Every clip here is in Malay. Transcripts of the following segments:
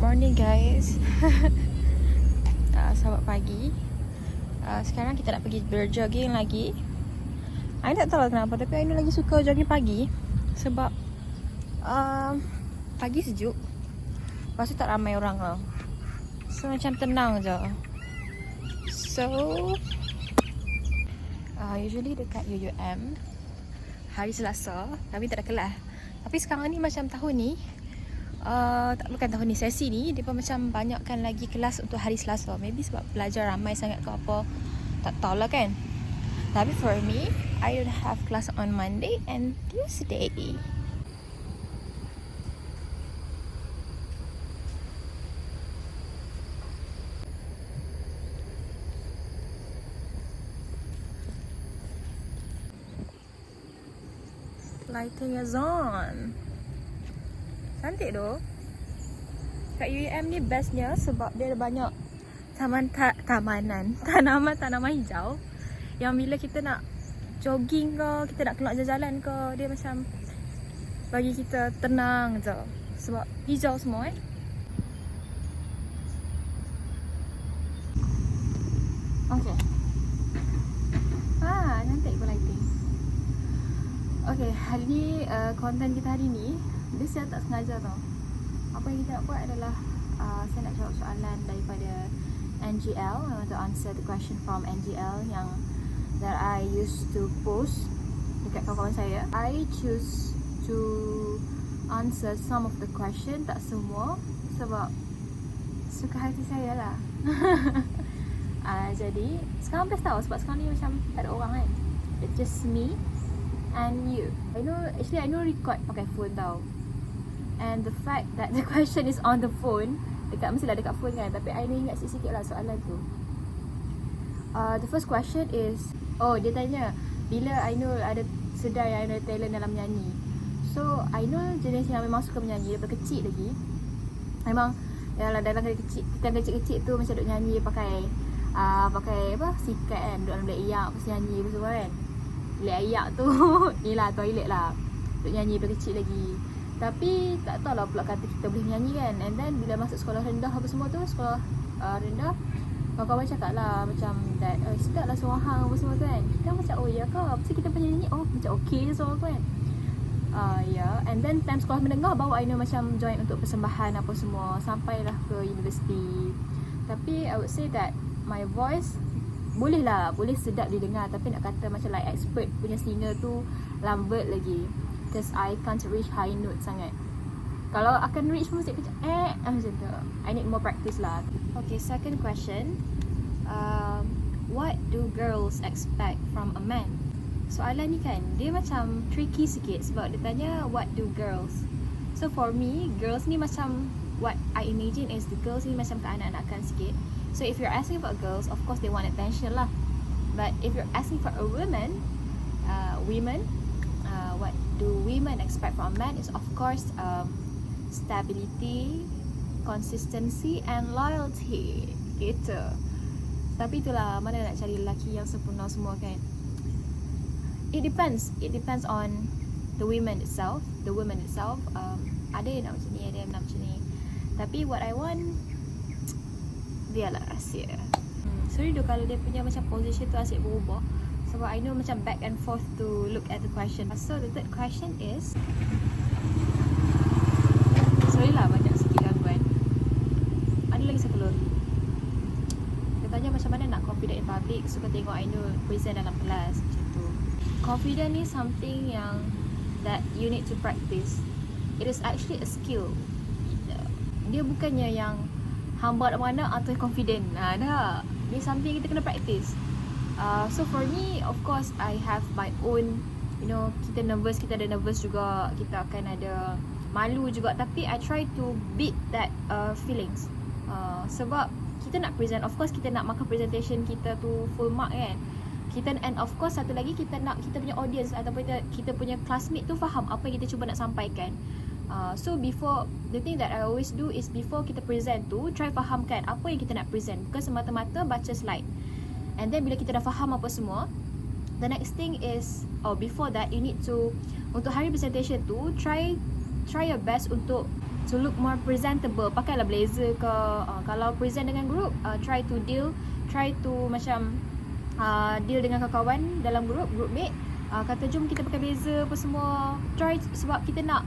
morning guys. Selamat pagi. Sekarang kita nak pergi berjogging lagi. I tak tahu lah kenapa, tapi I ni lagi suka jogging pagi. Sebab pagi sejuk, lepas tu tak ramai orang tau. So macam tenang je. So usually dekat UUM hari Selasa kami tak ada kelas. Tapi sekarang ni macam tahun ni bukan tahun ni, sesi ni dia pun macam banyakkan lagi kelas untuk hari Selasa. Maybe sebab pelajar ramai sangat ke apa, tak tahulah kan. Tapi for me, I don't have class on Monday and Tuesday. Lighting is on. Cantik tu. Kat UUM ni bestnya sebab dia ada banyak tanaman hijau yang bila kita nak jogging ke, kita nak keluar jalan-jalan ke, dia macam bagi kita tenang je sebab hijau semua Okay. Cantik pun lighting. Okay, hari ni konten kita hari ni dia saya tak sengaja tau. Apa yang kita nak buat adalah saya nak jawab soalan daripada NGL. I want to answer the question from NGL yang that I used to post dekat kawan-kawan saya. I choose to answer some of the question, tak semua, sebab suka hati saya lah. Jadi sekarang best tau sebab sekarang ni macam tak ada orang kan. It's just me and you. I know record pakai phone tau. And the fact that the question is on the phone, mestilah dekat phone kan, tapi I ni ingat sikit-sikit lah soalan tu. The first question is, dia tanya bila Ainul ada sedar yang ada talent dalam menyanyi. So Ainul jenis yang memang suka menyanyi daripada kecil lagi. Memang dalam kecil, kita kecil-kecil tu macam duk nyanyi pakai sikat kan, duk dalam bilik ayak lepas nyanyi apa semua kan. Bilik ayak tu ni lah toilet lah, duk nyanyi daripada kecil lagi. Tapi tak tahulah pula kata kita boleh menyanyi kan. And then bila masuk sekolah rendah apa semua tu, sekolah rendah, kawan-kawan cakap lah macam that sedap lah suara hang apa semua tu kan. Kita macam ya ke, pasal kita punya nyanyi macam okey je suara aku kan. And then time sekolah menengah baru I know macam join untuk persembahan apa semua, sampailah ke universiti. Tapi I would say that my voice boleh sedap didengar, tapi nak kata macam like expert punya singer tu lambat lagi. Because I can't reach high note sangat. Kalau akan reach pun mesti macam macam tu. I need more practice lah. Okay, second question. What do girls expect from a man? Soalan ni kan dia macam tricky sikit sebab dia tanya what do girls. So for me, girls ni macam what I imagine is the girls ni macam keanak-anakan sikit. So if you're asking for girls, of course they want attention lah. But if you're asking for a woman, what do women expect from a man is of course stability, consistency and loyalty gitu. Tapi itulah, mana nak cari lelaki yang sempurna semua kan. It depends on the woman itself. Ada yang nak macam ni, ada yang nak macam ni. Tapi what I want, biarlah rahsia. Sorry tu kalau dia punya macam position tu asyik berubah, sebab I know macam back and forth to look at the question. So the third question is, sorry lah banyak sikit gangguan. Ada lagi satu lori. Dia tanya macam mana nak confident in public. Suka tengok I know present dalam kelas macam tu. Confident ni something yang that you need to practice. It is actually a skill. Dia bukannya yang hamba nak mana atau confident. Dah. Ni something kita kena practice. So for me, of course I have my own, kita nervous, kita ada nervous juga, kita akan ada malu juga, tapi I try to beat that feelings. Sebab kita nak present, of course kita nak makan presentation kita tu full mark kan. And of course satu lagi, kita nak kita punya audience ataupun kita punya classmate tu faham apa yang kita cuba nak sampaikan. So before, the thing that I always do is before kita present tu, try fahamkan apa yang kita nak present, bukan semata-mata baca slide. And then bila kita dah faham apa semua, the next thing is, before that you need to, untuk hari presentation tu, try your best untuk to look more presentable, pakailah blazer ke. Kalau present dengan group, try to macam deal dengan kawan-kawan dalam group mate. Kata jom kita pakai blazer apa semua. Try, sebab kita nak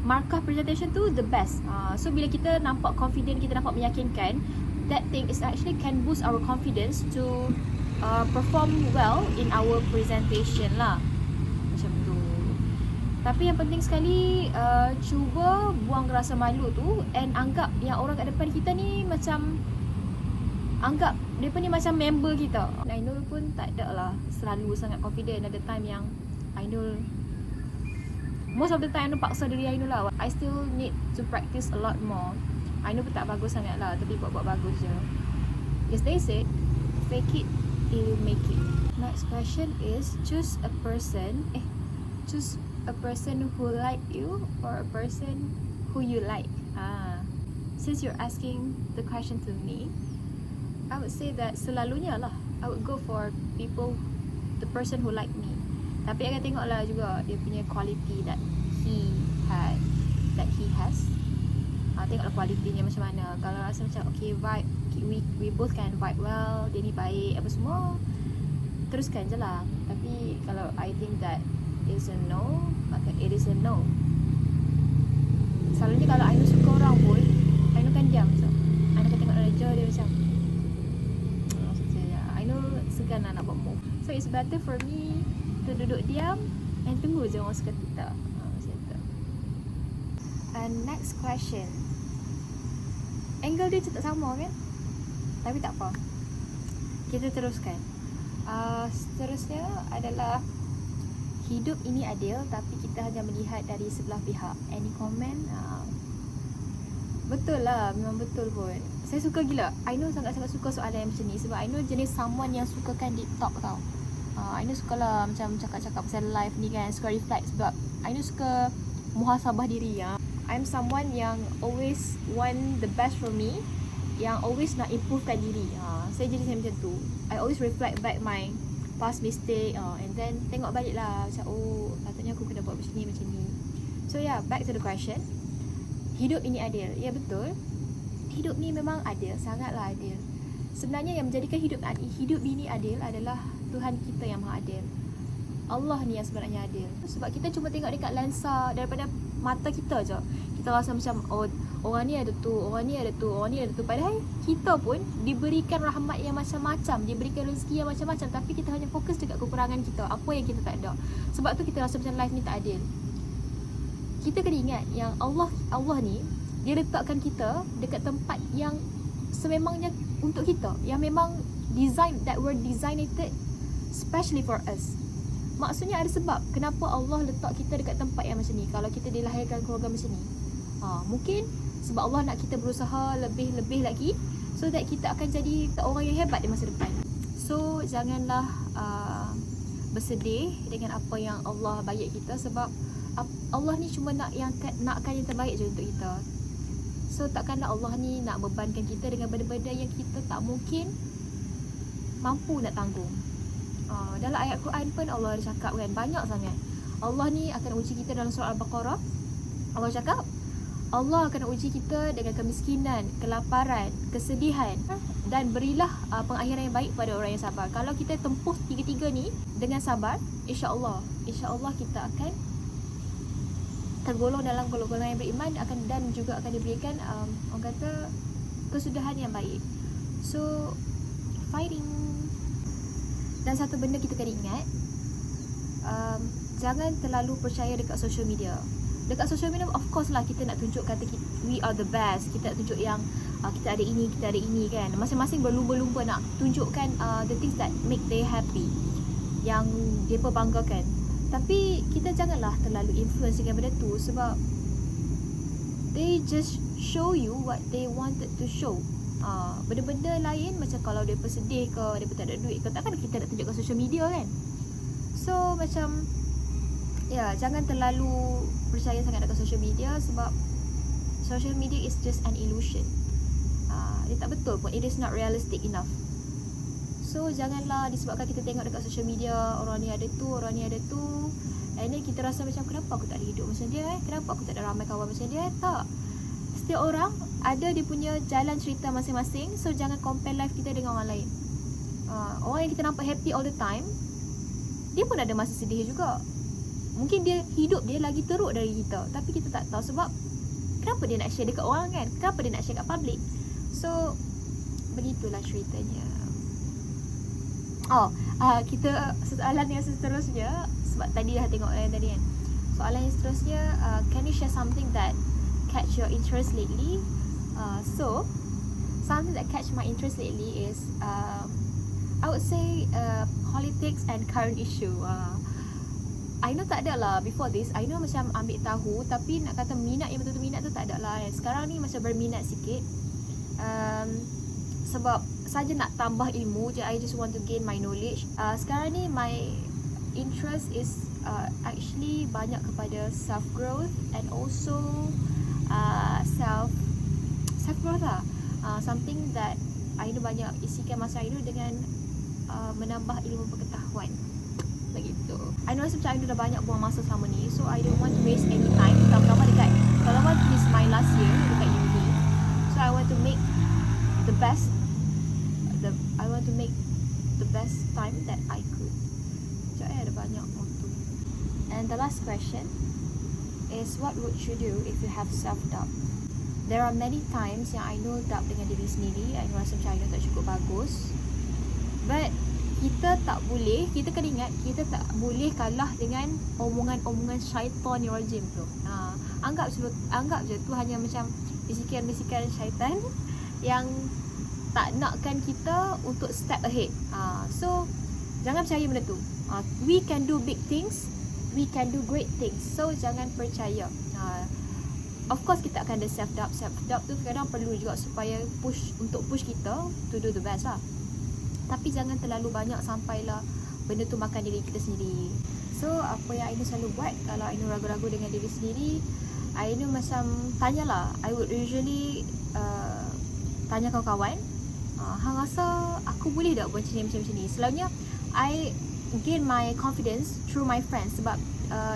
markah presentation tu the best. So bila kita nampak confident, kita nampak meyakinkan, that thing is actually can boost our confidence to perform well in our presentation lah. Macam tu. Tapi yang penting sekali, cuba buang rasa malu tu and anggap yang orang kat depan kita ni macam, anggap mereka ni macam member kita. Ainul pun tak ada lah selalu sangat confident. Ada time yang Ainul, most of the time Ainul paksa diri Ainul lah. I still need to practice a lot more. Ainul pun tak bagus sangat lah, tapi buat bagus je. As they said, fake it till you make it. Next question is, choose a person who like you or a person who you like. Since you're asking the question to me, I would say that selalunya lah I would go for the person who like me. Tapi akan tengoklah juga dia punya quality that he has. Tengoklah kualitinya macam mana. Kalau rasa macam okay, vibe, we both can vibe well, dia ni baik apa semua, teruskan je lah. Tapi kalau I think that is a no, maka it is a no. Selalunya kalau Ainul suka orang pun, Ainul kan diam. So Ainul akan tengok raja dia macam Ainul segan nak buat move. So it's better for me to duduk diam and tunggu je orang suka kita. Macam tu. And next question, angle dia tak sama kan? Tapi tak apa, kita teruskan. Seterusnya adalah, hidup ini adil tapi kita hanya melihat dari sebelah pihak. Any comment? Betul lah, memang betul pun. Saya suka gila, Ainul sangat-sangat suka soalan yang macam ni. Sebab Ainul jenis someone yang sukakan deep talk tau. Ainul suka lah macam cakap-cakap pasal life ni kan, suka reflect. Sebab Ainul suka muhasabah diri ya. I'm someone yang always want the best for me, yang always nak improvekan diri. Saya jadi macam tu. I always reflect back my past mistake, and then tengok balik lah macam, oh patutnya aku kena buat macam ni. So yeah, back to the question. Hidup ini adil. Ya betul, hidup ni memang adil, sangatlah adil. Sebenarnya yang menjadikan hidup ini adil adalah Tuhan kita yang maha adil. Allah ni yang sebenarnya adil. Sebab kita cuma tengok dekat lensa daripada mata kita je. Kita rasa macam, oh orang ni ada tu, orang ni ada tu, orang ni ada tu. Padahal kita pun diberikan rahmat yang macam-macam, diberikan rezeki yang macam-macam, tapi kita hanya fokus dekat kekurangan kita, apa yang kita tak ada. Sebab tu kita rasa macam life ni tak adil. Kita kena ingat yang Allah ni, dia letakkan kita dekat tempat yang sememangnya untuk kita, yang memang that were designated specially for us. Maksudnya ada sebab kenapa Allah letak kita dekat tempat yang macam ni. Kalau kita dilahirkan keluarga macam ni, mungkin sebab Allah nak kita berusaha lebih lagi, so that kita akan jadi orang yang hebat di masa depan. So janganlah bersedih dengan apa yang Allah bayar kita. Sebab Allah ni cuma nakkan yang terbaik je untuk kita. So takkanlah Allah ni nak bebankan kita dengan benda-benda yang kita tak mungkin mampu nak tanggung. Dalam ayat Quran pun Allah ada cakap kan, banyak sangat. Allah ni akan uji kita dalam surah Al-Baqarah. Allah cakap, Allah akan uji kita dengan kemiskinan, kelaparan, kesedihan, dan berilah pengakhiran yang baik pada orang yang sabar. Kalau kita tempuh tiga-tiga ni dengan sabar, insya-Allah kita akan tergolong dalam golongan yang beriman, dan juga akan diberikan orang kata kesudahan yang baik. So fighting. Dan satu benda kita kena ingat, jangan terlalu percaya dekat social media. Dekat social media, of course lah kita nak tunjuk kata we are the best. Kita nak tunjuk yang kita ada ini kan. Masing-masing berlumba-lumba nak tunjukkan the things that make they happy, yang mereka banggakan. Tapi kita janganlah terlalu influence dengan benda tu. Sebab they just show you what they wanted to show. Benda-benda lain macam kalau dia sedih ke, dia tak ada duit ke, takkan kita nak tunjukkan social media kan. So macam jangan terlalu percaya sangat dekat social media. Sebab social media is just an illusion. Dia tak betul pun, it is not realistic enough. So janganlah disebabkan kita tengok dekat social media orang ni ada tu, orang ni ada tu, and then kita rasa macam kenapa aku tak ada hidup macam dia kenapa aku tak ada ramai kawan macam dia. Tak, setiap orang ada dia punya jalan cerita masing-masing. So jangan compare life kita dengan orang lain. Orang yang kita nampak happy all the time, dia pun ada masa sedih juga. Mungkin dia hidup dia lagi teruk dari kita, tapi kita tak tahu sebab kenapa dia nak share dekat orang kan, kenapa dia nak share kat public. So begitulah ceritanya. Kita soalan yang seterusnya, sebab tadi dah tengok yang tadi kan. Soalan yang seterusnya, can you share something that catch your interest lately? So something that catch my interest lately is I would say politics and current issue. I know tak ada lah before this. I know macam ambil tahu, tapi nak kata minat yang betul-betul minat tu tak ada lah. Sekarang ni macam berminat sikit, sebab saja nak tambah ilmu je. I just want to gain my knowledge. Sekarang ni my interest is actually banyak kepada self growth and also self growth lah. Something that I know banyak isikan masa I know dengan menambah ilmu pengetahuan. Begitu. I know macam I dah banyak buang masa selama ni, so I don't want to waste any time. Terutama dekat, terutama this my last year dekat uni. So I want to make the best time that I could. So I ada banyak motto. And the last question is, what would you do if you have self-doubt? There are many times yang I know doubt dengan diri sendiri. I rasa macam I know tak cukup bagus. But kita kena ingat, kita tak boleh kalah dengan omongan-omongan syaitan yang rajim tu. Anggap je tu hanya macam bisikan-bisikan syaitan yang tak nakkan kita untuk step ahead. So jangan percaya benda tu. We can do big things, we can do great things. So jangan percaya. Of course kita akan ada self-doubt. Self-doubt tu kadang perlu juga supaya push kita to do the best lah. Tapi jangan terlalu banyak sampailah benda tu makan diri kita sendiri. So apa yang Ainu selalu buat kalau Ainu ragu-ragu dengan diri sendiri, Ainu macam tanyalah. I would usually tanya kawan-kawan, hang rasa aku boleh tak buat macam ni. Selalunya I gain my confidence through my friends. Sebab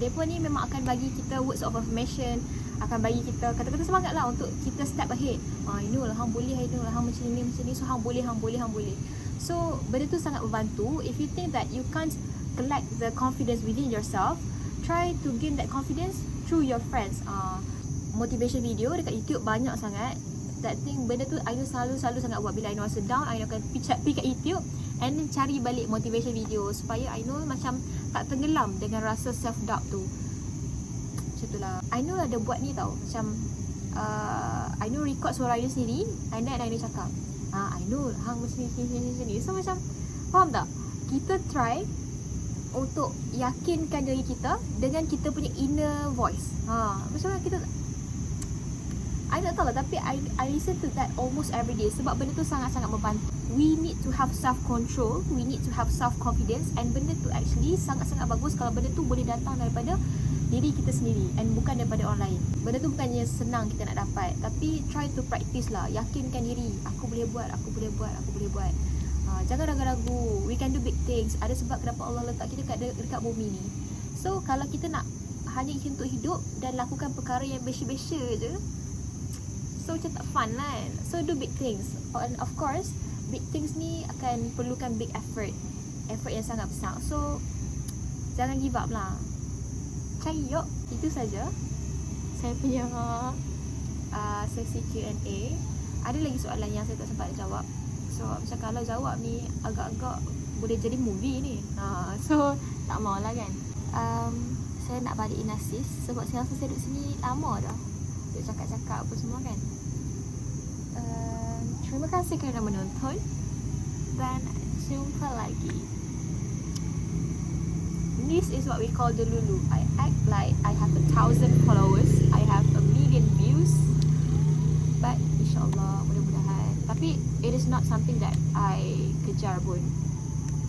mereka ni memang akan bagi kita words of affirmation, akan bagi kita kata-kata semangat lah untuk kita step ahead. Ainul, hang boleh, Ainul, hang macam ni. So hang boleh. So benda tu sangat membantu. If you think that you can't collect the confidence within yourself, try to gain that confidence through your friends. Motivation video dekat YouTube banyak sangat. That thing, benda tu Ainul selalu sangat buat. Bila Ainul rasa down, Ainul akan pergi kat YouTube and then cari balik motivation video supaya Ainul macam tak tenggelam dengan rasa self doubt tu. Macam tu lah. Ainul ada buat ni tau, macam Ainul record suara Ainul sendiri and then Ainul cakap, Ainul, hang macam ni. So macam, faham tak? Kita try untuk yakinkan diri kita dengan kita punya inner voice. Macam mana kita, I tak tahu lah, tapi I listen to that almost every day. Sebab benda tu sangat-sangat membantu. We need to have self-control, we need to have self-confidence. And benda tu actually sangat-sangat bagus kalau benda tu boleh datang daripada diri kita sendiri and bukan daripada orang lain. Benda tu bukannya senang kita nak dapat, tapi try to practice lah. Yakinkan diri, aku boleh buat. Jangan ragu-ragu. We can do big things. Ada sebab kenapa Allah letak kita dekat bumi ni. So kalau kita nak hanya untuk hidup dan lakukan perkara yang biasa-biasa je, so macam tak fun kan. So do big things. And of course, big things ni akan perlukan big effort yang sangat besar. So jangan give up lah. Yuk, itu saja saya punya sesi Q&A. Ada lagi soalan yang saya tak sempat jawab. So macam kalau jawab ni agak-agak boleh jadi movie ni. So tak maulah kan. Saya nak balik Inasis sebab saya rasa saya duduk sini lama dah. Duduk cakap-cakap apa semua kan. Terima kasih kerana menonton dan jumpa lagi. This is what we call the Lulu. I act like I have 1,000 followers, I have 1,000,000 views, but insyaAllah mudah-mudahan. Tapi it is not something that I kejar pun.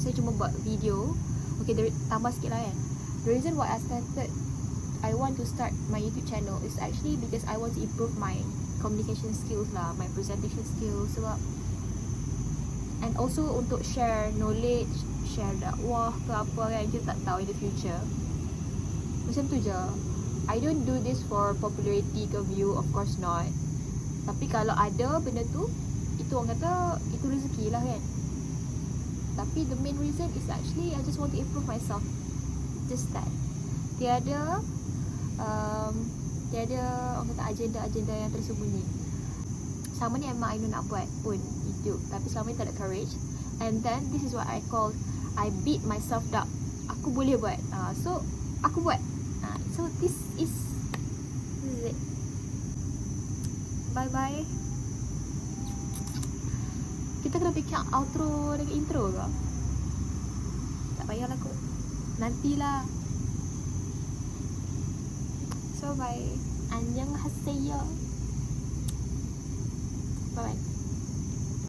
Saya cuma buat video. Okay, tambah sikit lah kan. The reason why I want to start my YouTube channel is actually because I want to improve my communication skills lah, my presentation skills. Sebab And also untuk share knowledge, share dakwah ke apa kan, kita tak tahu in the future. Macam tu je. I don't do this for popularity ke view, of course not. Tapi kalau ada benda tu, itu orang kata itu rezeki lah kan. Tapi the main reason is actually I just want to improve myself. Just that. Tiada orang kata agenda-agenda yang tersembunyi. Sama ni memang I nak buat pun YouTube, tapi selama ni tak ada courage. And then this is what I call, I beat myself up. Aku boleh buat. So aku buat. So this is it. Bye bye. Kita kena fikir outro dengan intro ke? Tak payahlah kot. Nantilah. So bye. Annyeonghaseyo. Bye bye.